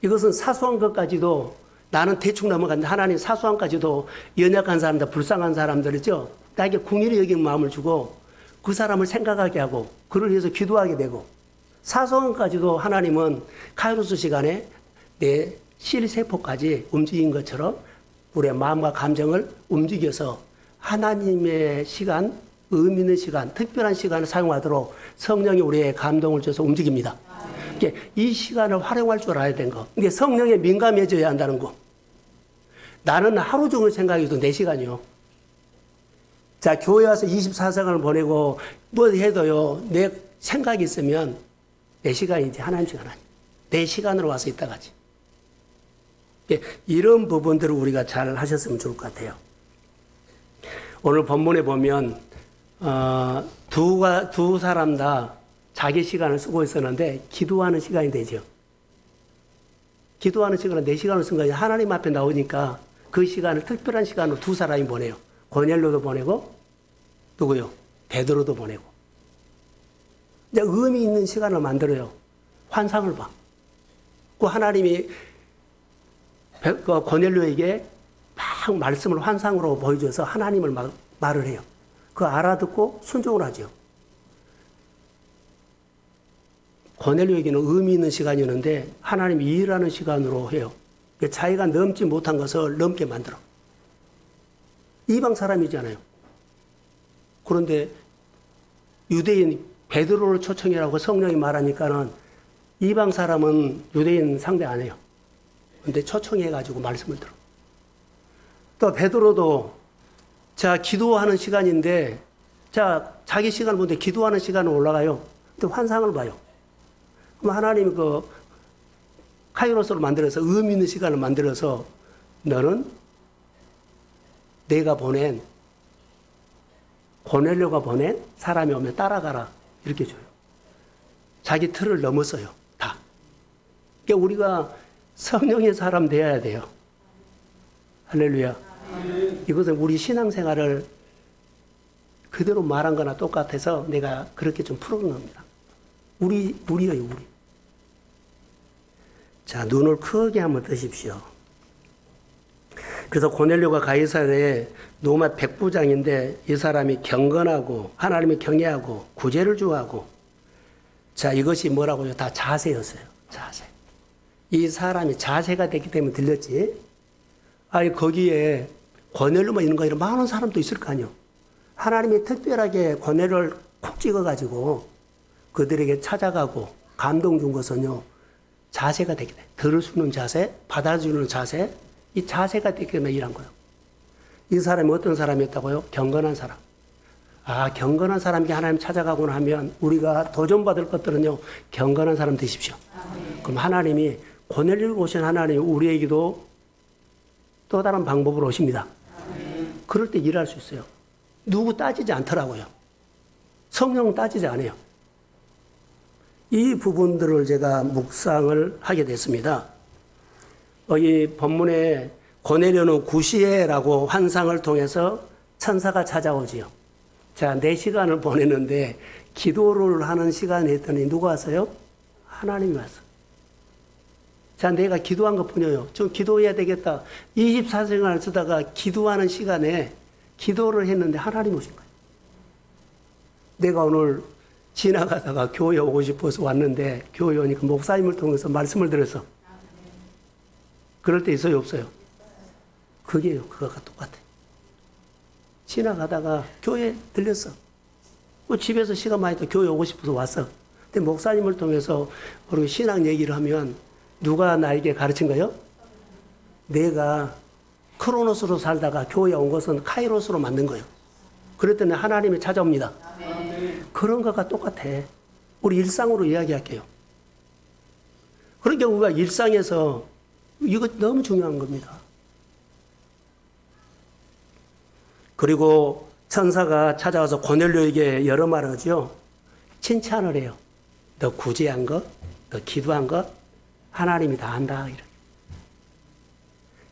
이것은 사소한 것까지도 나는 대충 넘어갔는데 하나님 사소한 까지도 연약한 사람들, 불쌍한 사람들이죠. 나에게 궁일이 여기는 마음을 주고 그 사람을 생각하게 하고 그를 위해서 기도하게 되고 사소한 것까지도 하나님은 카이로스 시간에 내 실세포까지 움직인 것처럼 우리의 마음과 감정을 움직여서 하나님의 시간, 의미 있는 시간, 특별한 시간을 사용하도록 성령이 우리의 감동을 줘서 움직입니다. 이 시간을 활용할 줄 알아야 되는 거. 이게 성령에 민감해져야 한다는 거. 나는 하루 종일 생각해도 4시간이요. 자, 교회 와서 24시간을 보내고 뭐 해도요, 내 생각이 있으면 4시간이지, 하나님 시간 아니에요. 4시간으로 와서 있다 가지. 이런 부분들을 우리가 잘 하셨으면 좋을 것 같아요. 오늘 본문에 보면, 두 사람 다 자기 시간을 쓰고 있었는데, 기도하는 시간이 되죠. 기도하는 시간은 4시간을 쓴 거예요. 하나님 앞에 나오니까 그 시간을 특별한 시간으로 두 사람이 보내요. 고넬료도 보내고, 누구요? 베드로도 보내고. 이제 의미 있는 시간을 만들어요. 환상을 봐. 그 하나님이 고넬료에게 막 말씀을 환상으로 보여줘서 하나님을 말을 해요. 그거 알아듣고 순종을 하죠. 고넬료에게는 의미 있는 시간이었는데 하나님이 일하는 시간으로 해요. 자기가 넘지 못한 것을 넘게 만들어. 이방 사람이잖아요. 그런데 유대인 베드로를 초청이라고 성령이 말하니까는 이방 사람은 유대인 상대 안 해요. 근데 초청해가지고 말씀을 들어. 또 베드로도 자, 기도하는 시간인데 자, 자기 시간을 보는데 기도하는 시간으로 올라가요. 근데 환상을 봐요. 그럼 하나님이 그 카이로스를 만들어서 의미 있는 시간을 만들어서 너는 내가 보낸 고넬료가 보낸 사람이 오면 따라가라 이렇게 줘요. 자기 틀을 넘었어요. 다. 그러니까 우리가 성령의 사람 되어야 돼요. 할렐루야. 이것은 우리 신앙생활을 그대로 말한 거나 똑같아서 내가 그렇게 좀 풀어놓은 겁니다. 우리예요, 우리. 자, 눈을 크게 한번 뜨십시오. 그래서 고넬료가 가이사랴의 로마 백부장인데 이 사람이 경건하고 하나님을 경외하고 구제를 좋아하고, 자, 이것이 뭐라고요? 다 자세였어요. 자세. 이 사람이 자세가 됐기 때문에 들렸지. 아니, 거기에 고넬료만 있는 거 아니라 많은 사람도 있을 거 아니에요. 하나님이 특별하게 고넬료를 콕 찍어가지고 그들에게 찾아가고 감동 준 것은요, 자세가 되기 때문에. 들을 수 있는 자세, 받아주는 자세, 이 자세가 되기 때문에 일한 거예요. 이 사람이 어떤 사람이었다고요? 경건한 사람. 아, 경건한 사람이 하나님 찾아가고나 하면 우리가 도전받을 것들은요, 경건한 사람 되십시오. 그럼 하나님이 고넬료를 오신 하나님이 우리에게도 또 다른 방법으로 오십니다. 그럴 때 일할 수 있어요. 누구 따지지 않더라고요. 성령은 따지지 않아요. 이 부분들을 제가 묵상을 하게 됐습니다. 이 본문에 고넬료는 구시에라고 환상을 통해서 천사가 찾아오지요. 자, 4시간을 보냈는데 기도를 하는 시간이 했더니 누가 왔어요? 하나님이 왔어. 자, 내가 기도한 것 뿐이에요. 좀 기도해야 되겠다. 24시간을 쓰다가 기도하는 시간에 기도를 했는데 하나님 오신 거예요. 내가 오늘 지나가다가 교회 오고 싶어서 왔는데 교회 오니까 목사님을 통해서 말씀을 들었어. 그럴 때 있어요, 없어요? 그게요, 그거가 똑같아요. 지나가다가 교회 들렸어. 집에서 시간 많이 또 교회 오고 싶어서 왔어. 근데 목사님을 통해서 우리 신앙 얘기를 하면 누가 나에게 가르친 거예요? 내가 크로노스로 살다가 교회에 온 것은 카이로스로 만든 거예요. 그랬더니 하나님이 찾아옵니다. 그런 것과 똑같아. 우리 일상으로 이야기할게요. 그러니까 우리가 일상에서 이거 너무 중요한 겁니다. 그리고 천사가 찾아와서 고넬료에게 여러 말을 하죠. 칭찬을 해요. 너 구제한 것, 너 기도한 것, 하나님이 다 안다. 이렇게.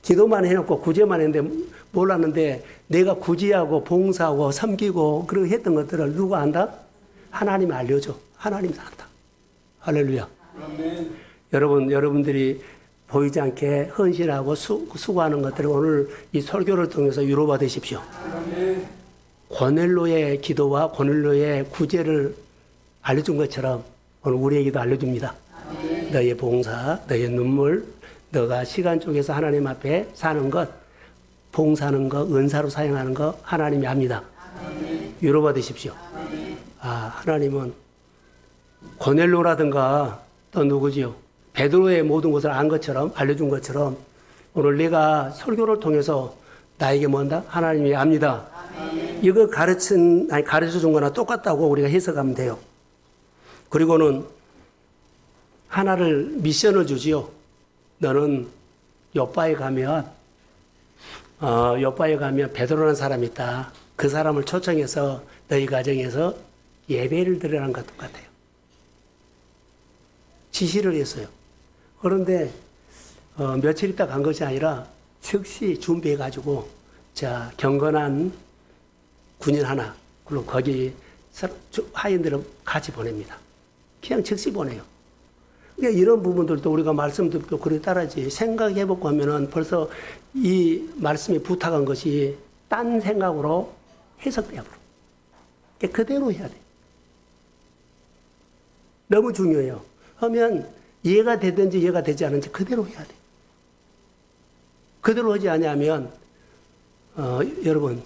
기도만 해놓고 구제만 했는데 몰랐는데 내가 구제하고 봉사하고 섬기고 그렇게 했던 것들을 누가 안다? 하나님이 알려줘. 하나님이 다 안다. 할렐루야. 아멘. 여러분들이 보이지 않게 헌신하고 수고하는 것들을 오늘 이 설교를 통해서 위로받으십시오. 아멘. 고넬로의 기도와 고넬로의 구제를 알려준 것처럼 오늘 우리에게도 알려줍니다. 아멘. 너의 봉사, 너의 눈물, 너가 시간 쪽에서 하나님 앞에 사는 것, 봉사하는 것, 은사로 사용하는 것 하나님이 압니다. 아멘. 위로받으십시오. 아멘. 하나님은 고넬로라든가 또 누구지요? 베드로의 모든 것을 안 것처럼 알려준 것처럼 오늘 내가 설교를 통해서 나에게 뭔다? 하나님이 압니다. 아멘. 이거 가르쳐 준 거나 똑같다고 우리가 해석하면 돼요. 그리고는 하나를 미션을 주지요. 너는 요바에 가면 베드로라는 사람이 있다. 그 사람을 초청해서 너희 가정에서 예배를 드리라는 것 똑같아요. 지시를 했어요. 그런데 며칠 있다 간 것이 아니라 즉시 준비해가지고 경건한 군인 하나 그리고 거기 하인들을 같이 보냅니다. 그냥 즉시 보내요. 그러니까 이런 부분들도 우리가 말씀 듣고 그래 따라지 생각해보고 하면은 벌써 이 말씀이 부탁한 것이 딴 생각으로 해석돼요. 그러니까 그대로 해야 돼. 너무 중요해요. 하면 이해가 되든지 이해가 되지 않은지 그대로 해야 돼. 그대로 하지 않으면 여러분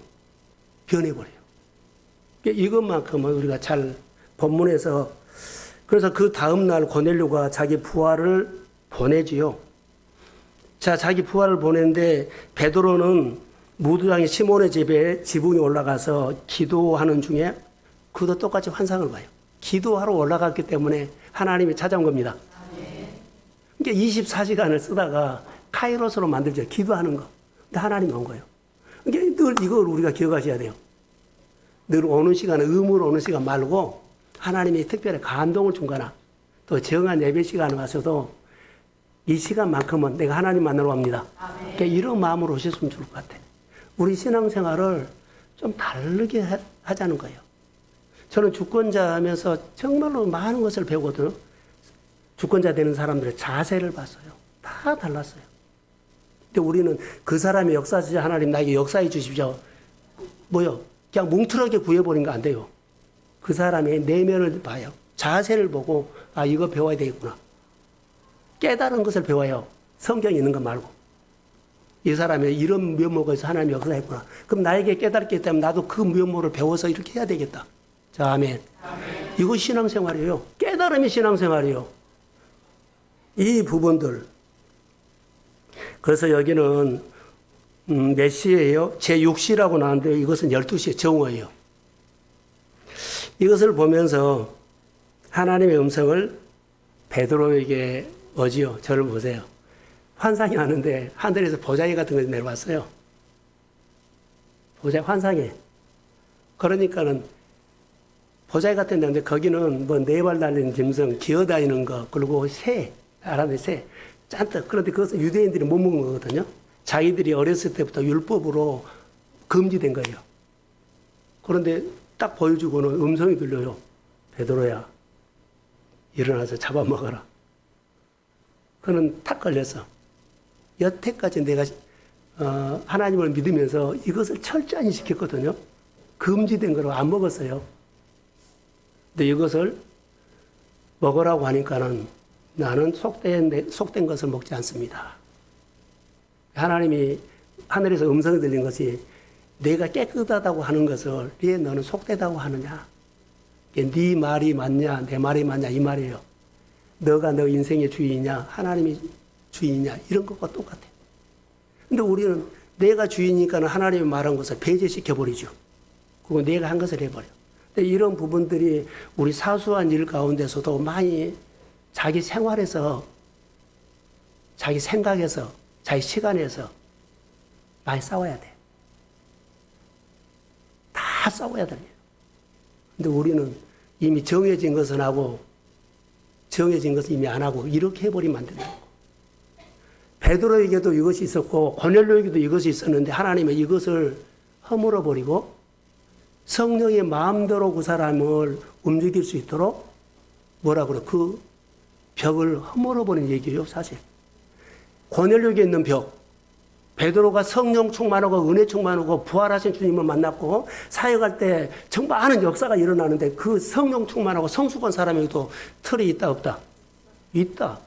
변해버려요. 그러니까 이것만큼은 우리가 잘 본문에서 그래서 그 다음날 고넬료가 자기 부하를 보내지요. 자기 부하를 보냈는데 베드로는 무두장의 시몬의 집에 지붕에 올라가서 기도하는 중에 그도 똑같이 환상을 봐요. 기도하러 올라갔기 때문에 하나님이 찾아온 겁니다. 그러니까 24시간을 쓰다가 카이로스로 만들죠. 기도하는 거. 근데 하나님이 온 거예요. 그러니까 늘 이걸 우리가 기억하셔야 돼요. 늘 오는 시간은 의무로 오는 시간 말고 하나님이 특별히 감동을 준 거나 또 정한 예배 시간에 와서도 이 시간만큼은 내가 하나님 만나러 갑니다. 그러니까 이런 마음으로 오셨으면 좋을 것 같아요. 우리 신앙생활을 좀 다르게 하자는 거예요. 저는 주권자 하면서 정말로 많은 것을 배우거든요. 주권자 되는 사람들의 자세를 봤어요. 다 달랐어요. 근데 우리는 그 사람의 역사하시자 하나님 나에게 역사해 주십시오. 뭐요? 그냥 뭉틀하게 구해버린 거 안 돼요. 그 사람의 내면을 봐요. 자세를 보고 이거 배워야 되겠구나. 깨달은 것을 배워요. 성경에 있는 것 말고. 이 사람의 이런 면모에서 하나님이 역사했구나. 그럼 나에게 깨달게 되면 나도 그 면모를 배워서 이렇게 해야 되겠다. 자, 아멘. 아멘. 이거 신앙생활이에요. 깨달음이 신앙생활이에요. 이 부분들. 그래서 여기는 몇 시예요? 제6시라고 나왔는데 이것은 12시의 정오예요. 이것을 보면서 하나님의 음성을 베드로에게 오지요. 저를 보세요. 환상이 왔는데 하늘에서 보자기 같은 것이 내려왔어요. 환상에. 그러니까는 보자기 같은 데인데 거기는 뭐 네 발 달리는 짐승, 기어다니는 거, 그리고 새, 알아내 새, 짠뜩. 그런데 그것은 유대인들이 못 먹는 거거든요. 자기들이 어렸을 때부터 율법으로 금지된 거예요. 그런데 딱 보여주고는 음성이 들려요. 베드로야, 일어나서 잡아먹어라. 그는 탁 걸렸어. 여태까지 내가 하나님을 믿으면서 이것을 철저히 지켰거든요. 금지된 거로 안 먹었어요. 근데 이것을 먹으라고 하니까는 나는 속된 것을 먹지 않습니다. 하나님이 하늘에서 음성이 들린 것이 내가 깨끗하다고 하는 것을 왜 너는 속되다고 하느냐? 네 말이 맞냐? 내 말이 맞냐? 이 말이에요. 너가 너 인생의 주인이냐? 하나님이 주인이냐? 이런 것과 똑같아. 근데 우리는 내가 주인이니까 하나님이 말한 것을 배제시켜버리죠. 그리고 내가 한 것을 해버려. 근데 이런 부분들이 우리 사소한 일 가운데서도 많이 자기 생활에서, 자기 생각에서, 자기 시간에서 많이 싸워야 돼. 다 싸워야 돼요. 근데 우리는 이미 정해진 것은 하고, 정해진 것은 이미 안 하고, 이렇게 해버리면 안 된다고. 베드로에게도 이것이 있었고, 고넬료에게도 이것이 있었는데, 하나님은 이것을 허물어버리고, 성령의 마음대로 그 사람을 움직일 수 있도록, 뭐라 그래, 그 벽을 허물어버린 얘기예요, 사실. 고넬료에게 있는 벽, 베드로가 성령 충만하고 은혜 충만하고 부활하신 주님을 만났고 사역할 때 정말 많은 역사가 일어나는데 그 성령 충만하고 성숙한 사람에게도 틀이 있다 없다? 있다.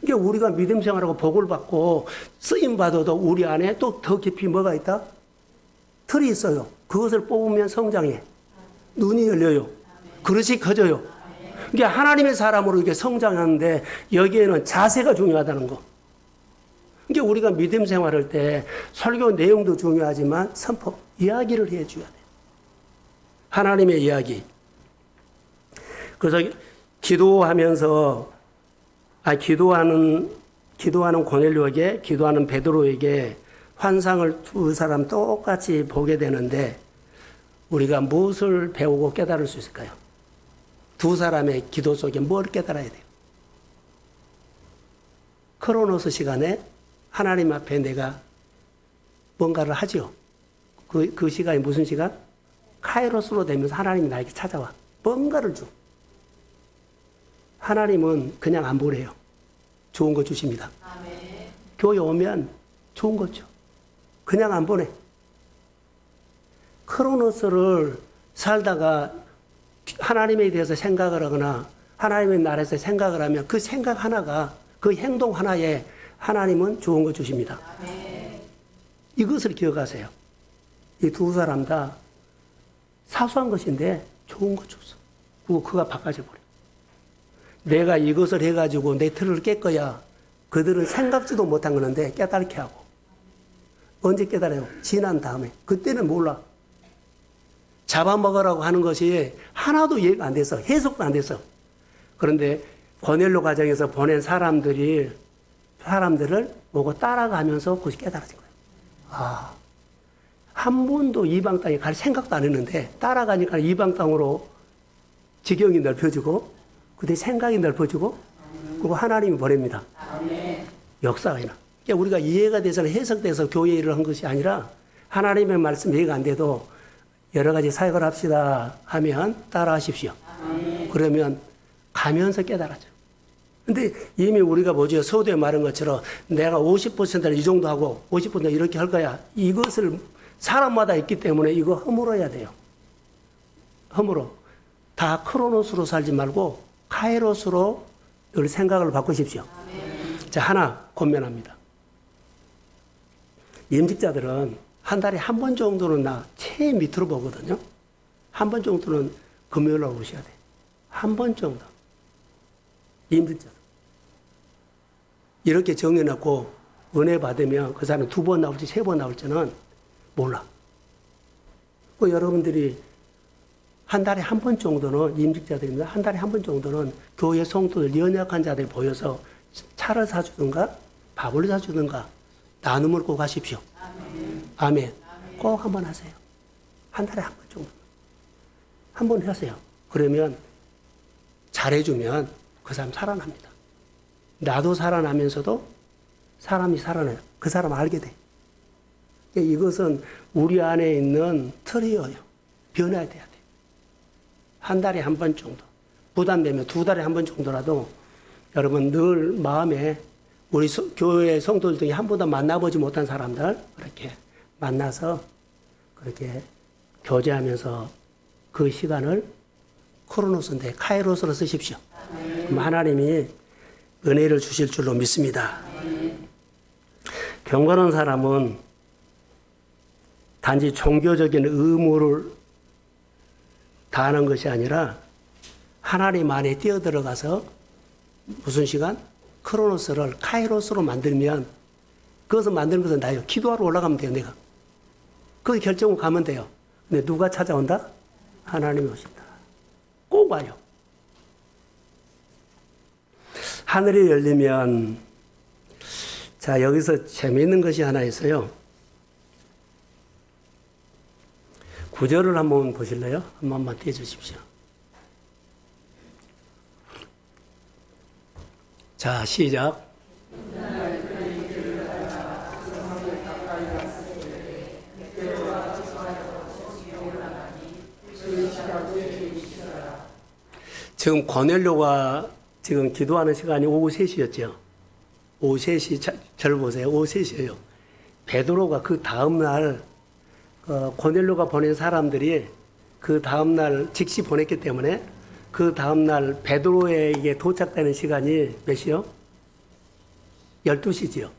그러니까 우리가 믿음 생활하고 복을 받고 쓰임 받아도 우리 안에 또 더 깊이 뭐가 있다? 틀이 있어요. 그것을 뽑으면 성장해. 눈이 열려요. 그릇이 커져요. 그러니까 하나님의 사람으로 이게 성장하는데 여기에는 자세가 중요하다는 거. 그러니까 우리가 믿음 생활할 때 설교 내용도 중요하지만 선포, 이야기를 해줘야 돼. 하나님의 이야기. 그래서 기도하는 고넬료에게, 기도하는 베드로에게 환상을 두 사람 똑같이 보게 되는데 우리가 무엇을 배우고 깨달을 수 있을까요? 두 사람의 기도 속에 뭘 깨달아야 돼요? 크로노스 시간에 하나님 앞에 내가 뭔가를 하죠. 그 시간이 무슨 시간? 카이로스로 되면서 하나님이 나에게 찾아와. 뭔가를 줘. 하나님은 그냥 안 보내요. 좋은 거 주십니다. 아멘. 교회 오면 좋은 거 줘. 그냥 안 보내. 크로노스를 살다가 하나님에 대해서 생각을 하거나 하나님의 나라에서 생각을 하면 그 생각 하나가, 그 행동 하나에 하나님은 좋은 거 주십니다. 이것을 기억하세요. 이 두 사람 다 사소한 것인데 좋은 거 줬어. 그리고 그가 바꿔져 버려. 내가 이것을 해가지고 내 틀을 깰 거야. 그들은 생각지도 못한 거는데 깨닫게 하고. 언제 깨달아요? 지난 다음에. 그때는 몰라. 잡아먹으라고 하는 것이 하나도 이해가 안 돼서, 해석도 안 돼서. 그런데 고넬료 가정에서 보낸 사람들을 보고 따라가면서 그것이 깨달아진 거예요. 아, 한 번도 이방 땅에 갈 생각도 안 했는데 따라가니까 이방 땅으로 지경이 넓혀지고 그때 생각이 넓어지고 그리고 하나님이 보냅니다. 역사가 일어나. 그러니까 우리가 이해가 돼서는 해석돼서 교회 일을 한 것이 아니라 하나님의 말씀 이해가 안 돼도 여러 가지 사역을 합시다 하면 따라하십시오. 그러면 가면서 깨달아져. 근데 이미 우리가 뭐죠? 서두에 말한 것처럼 내가 50%를 이 정도 하고 50% 이렇게 할 거야. 이것을 사람마다 있기 때문에 이거 허물어야 돼요. 허물어. 다 크로노스로 살지 말고 카이로스로 늘 생각을 바꾸십시오. 자, 하나 권면합니다. 임직자들은 한 달에 한 번 정도는 제일 밑으로 보거든요. 한 번 정도는 금요일날 오셔야 돼. 한 번 정도. 임직자. 이렇게 정해놓고 은혜 받으면 그 사람은 2번 나올지 3번 나올지는 몰라. 여러분들이 한 달에 한 번 정도는 임직자들입니다. 한 달에 한 번 정도는 교회 성도들 연약한 자들 보여서 차를 사주든가 밥을 사주든가 나눔을 꼭 하십시오. 아멘. 꼭 한번 하세요. 한 달에 한 번 정도. 한 번 하세요. 그러면 잘해주면 그 사람 살아납니다. 나도 살아나면서도 사람이 살아나요. 그 사람 알게 돼. 이것은 우리 안에 있는 틀이에요. 변해야 돼야 돼. 한 달에 한 번 정도. 부담되면 2달에 한 번 정도라도 여러분 늘 마음에 우리 교회 성도들 중에 한 번도 만나보지 못한 사람들 그렇게 만나서 그렇게 교제하면서 그 시간을 크로노스인데 카이로스로 쓰십시오. 그럼 하나님이 은혜를 주실 줄로 믿습니다. 경건한 사람은 단지 종교적인 의무를 다하는 것이 아니라 하나님 안에 뛰어들어가서 무슨 시간? 크로노스를 카이로스로 만들면 그것을 만드는 것은 나예요. 기도하러 올라가면 돼요, 내가. 그 결정을 가면 돼요. 근데 누가 찾아온다? 하나님이 오신다. 꼭 와요. 하늘이 열리면, 자, 여기서 재미있는 것이 하나 있어요. 구절을 한번 보실래요? 한 번만 띄워주십시오. 자, 시작. 지금 고넬료가 지금 기도하는 시간이 오후 3시였죠. 오후 3시, 저를 보세요. 오후 3시예요. 베드로가 그 다음날 고넬료가 보낸 사람들이 그 다음날 즉시 보냈기 때문에 그 다음날 베드로에게 도착되는 시간이 몇 시요? 12시지요.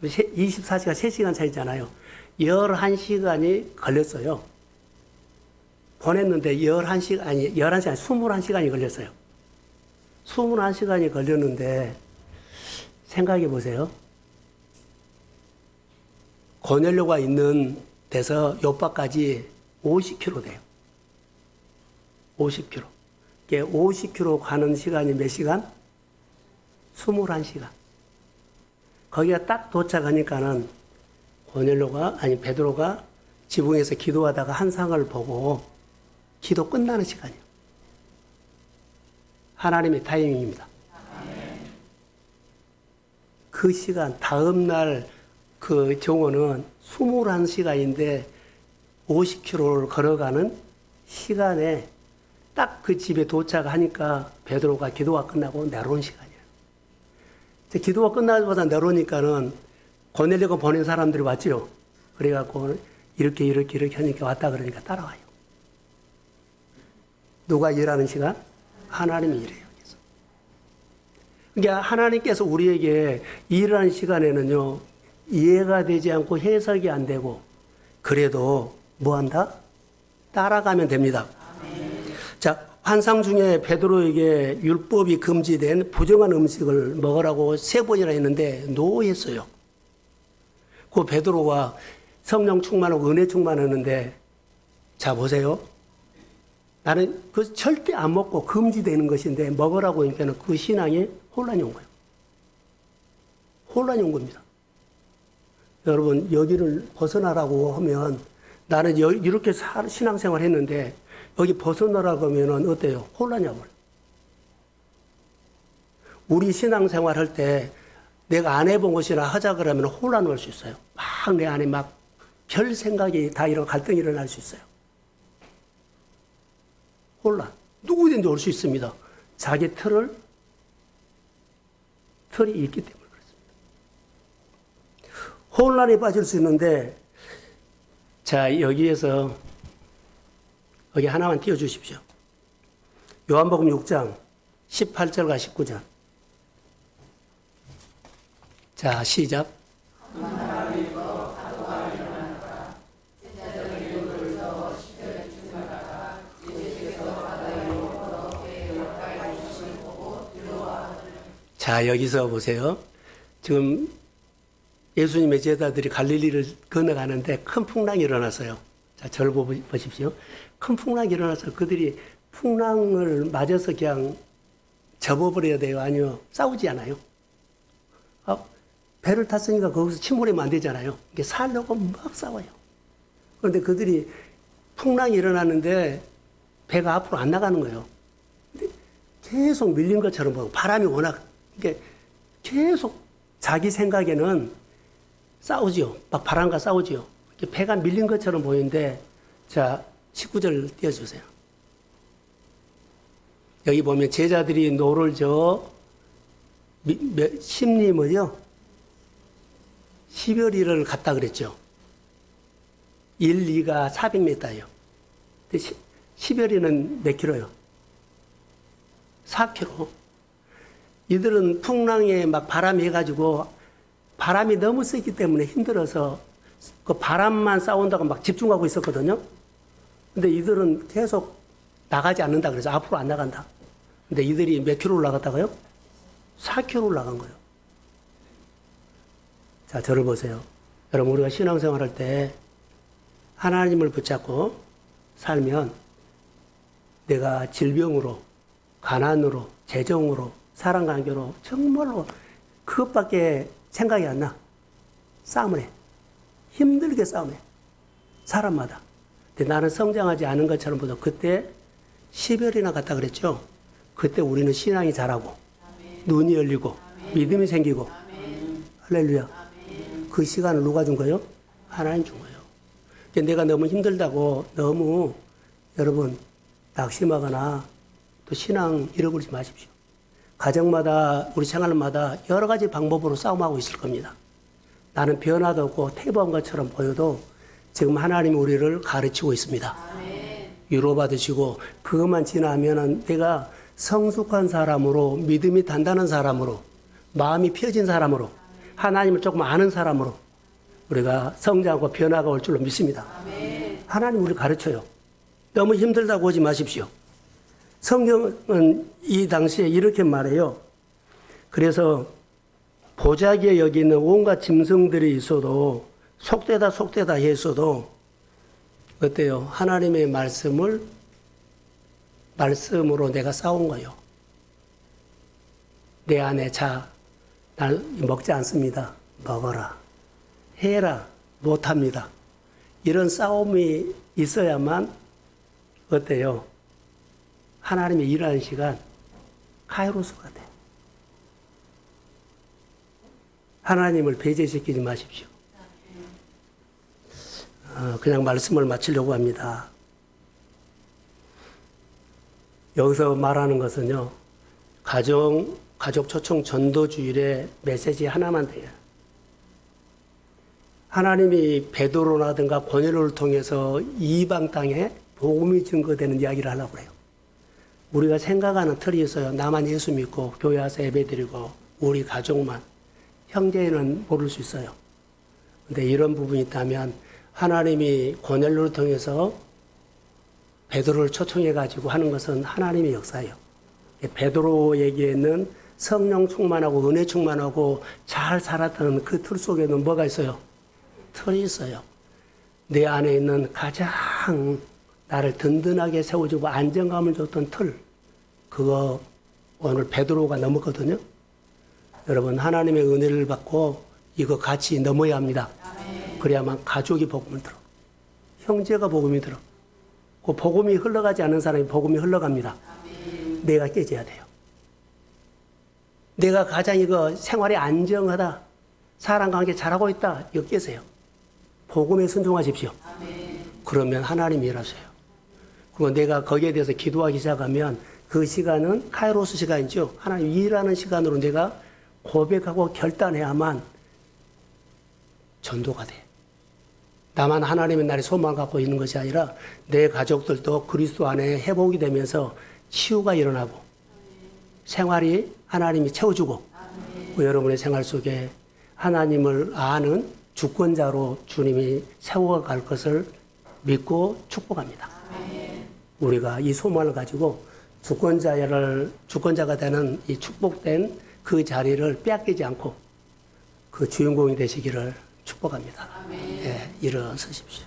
24시간 3시간 차이잖아요. 11시간이 걸렸어요. 보냈는데 11시간, 21시간이 걸렸어요. 21시간이 걸렸는데 생각해 보세요. 고넬료가 있는 데서 요바까지 50km 돼요. 50km. 이게 50km 가는 시간이 몇 시간? 21시간. 거기가 딱 도착하니까는 베드로가 지붕에서 기도하다가 한 상을 보고 기도 끝나는 시간이에요. 하나님의 타이밍입니다. 그 시간, 다음날 그 정오는 21시간인데 50km를 걸어가는 시간에 딱 그 집에 도착하니까 베드로가 기도가 끝나고 내려온 시간이에요. 기도가 끝나자마자 내려오니까는 고넬료가 보낸 사람들이 왔죠. 그래갖고 이렇게 하니까 왔다 그러니까 따라와요. 누가 일하는 시간? 하나님이 일해요. 그러니까 하나님께서 우리에게 일하는 시간에는요, 이해가 되지 않고 해석이 안 되고, 그래도 뭐 한다? 따라가면 됩니다. 자, 환상 중에 베드로에게 율법이 금지된 부정한 음식을 먹으라고 3번이나 했는데 노했어요. 그 베드로가 성령 충만하고 은혜 충만했는데, 자 보세요. 나는 그 절대 안 먹고 금지되는 것인데 먹으라고 하니까 그 신앙에 혼란이 온 거예요. 혼란이 온 겁니다. 여러분, 여기를 벗어나라고 하면 나는 이렇게 신앙생활 했는데 여기 벗어나라고 하면 어때요? 혼란이 와버려요. 우리 신앙생활 할 때 내가 안 해본 것이나 하자 그러면 혼란 올 수 있어요. 막 내 안에 막 별 생각이 다 이런 갈등이 일어날 수 있어요. 혼란. 누구든지 올 수 있습니다. 자기 틀이 있기 때문에 그렇습니다. 혼란에 빠질 수 있는데, 자, 여기에서, 여기 하나만 띄워주십시오. 요한복음 6장 18절과 19절. 자, 시작. 자, 여기서 보세요. 지금 예수님의 제자들이 갈릴리를 건너가는데 큰 풍랑이 일어났어요. 자, 저를 보십시오. 큰 풍랑이 일어나서 그들이 풍랑을 맞아서 그냥 접어버려야 돼요? 아니요, 싸우지 않아요? 배를 탔으니까 거기서 침몰하면 안 되잖아요. 이게 살려고 막 싸워요. 그런데 그들이 풍랑이 일어났는데 배가 앞으로 안 나가는 거예요. 근데 계속 밀린 것처럼 보고 바람이 워낙 이게 계속 자기 생각에는 싸우지요. 막 바람과 싸우지요. 배가 밀린 것처럼 보이는데, 자, 19절 띄워주세요. 여기 보면 제자들이 노를 심리 뭐죠? 12를 갔다 그랬죠. 1, 2가 400m예요. 시베리아는 몇 킬로요? 4킬로. 이들은 풍랑에 막 바람이 해가지고 바람이 너무 세기 때문에 힘들어서 그 바람만 싸운다고 막 집중하고 있었거든요. 근데 이들은 계속 나가지 않는다 그래서 앞으로 안 나간다. 근데 이들이 몇 킬로 올라갔다고요? 4킬로 올라간 거예요. 자, 저를 보세요. 여러분, 우리가 신앙생활 할 때 하나님을 붙잡고 살면 내가 질병으로, 가난으로, 재정으로, 사랑관계로 정말로 그것밖에 생각이 안 나. 싸움을 해. 힘들게 싸움해. 사람마다. 근데 나는 성장하지 않은 것처럼 보다 그때 10열이나 갔다 그랬죠. 그때 우리는 신앙이 자라고 눈이 열리고 믿음이 생기고 할렐루야. 그 시간을 누가 준 거예요? 하나님 준 거예요. 내가 너무 힘들다고 너무 여러분 낙심하거나 또 신앙 잃어버리지 마십시오. 가정마다 우리 생활마다 여러 가지 방법으로 싸움하고 있을 겁니다. 나는 변화도 없고 퇴보한 것처럼 보여도 지금 하나님이 우리를 가르치고 있습니다. 위로받으시고 그것만 지나면은 내가 성숙한 사람으로 믿음이 단단한 사람으로 마음이 펴진 사람으로 하나님을 조금 아는 사람으로 우리가 성장하고 변화가 올 줄로 믿습니다. 하나님 우리를 가르쳐요. 너무 힘들다고 하지 마십시오. 성경은 이 당시에 이렇게 말해요. 그래서 보자기에 여기 있는 온갖 짐승들이 있어도 속되다 했어도 어때요? 하나님의 말씀으로 내가 싸운 거예요. 내 안에 날 먹지 않습니다. 먹어라. 해라. 못합니다. 이런 싸움이 있어야만 어때요? 하나님의 일하는 시간 카이로스가 돼. 하나님을 배제시키지 마십시오. 그냥 말씀을 마치려고 합니다. 여기서 말하는 것은요, 가족 초청 전도주일의 메시지 하나만 돼요. 하나님이 베드로라든가 고넬료를 통해서 이방 땅에 복음이 증거되는 이야기를 하려고 해요. 우리가 생각하는 틀이 있어요. 나만 예수 믿고 교회 와서 예배드리고 우리 가족만. 형제는 모를 수 있어요. 근데 이런 부분이 있다면 하나님이 고넬료를 통해서 베드로를 초청해가지고 하는 것은 하나님의 역사예요. 베드로에게는 성령 충만하고 은혜 충만하고 잘 살았던 그 틀 속에는 뭐가 있어요? 틀이 있어요. 내 안에 있는 가장 나를 든든하게 세워주고 안정감을 줬던 틀. 그거 오늘 베드로가 넘었거든요. 여러분 하나님의 은혜를 받고 이거 같이 넘어야 합니다. 그래야만 가족이 복음을 들어. 형제가 복음이 들어. 그 복음이 흘러가지 않는 사람이 복음이 흘러갑니다. 내가 깨져야 돼요. 내가 가장 이거 생활이 안정하다. 사람관계 잘하고 있다. 이거 깨세요. 복음에 순종하십시오. 그러면 하나님이 일하세요. 그리고 내가 거기에 대해서 기도하기 시작하면 그 시간은 카이로스 시간이죠. 하나님 일하는 시간으로 내가 고백하고 결단해야만 전도가 돼. 나만 하나님의 날에 소망을 갖고 있는 것이 아니라 내 가족들도 그리스도 안에 회복이 되면서 치유가 일어나고 생활이 하나님이 채워주고 여러분의 생활 속에 하나님을 아는 주권자로 주님이 세워갈 것을 믿고 축복합니다. 우리가 이 소망을 가지고 주권자가 되는 이 축복된 그 자리를 빼앗기지 않고 그 주인공이 되시기를 축복합니다. 예, 일어서십시오.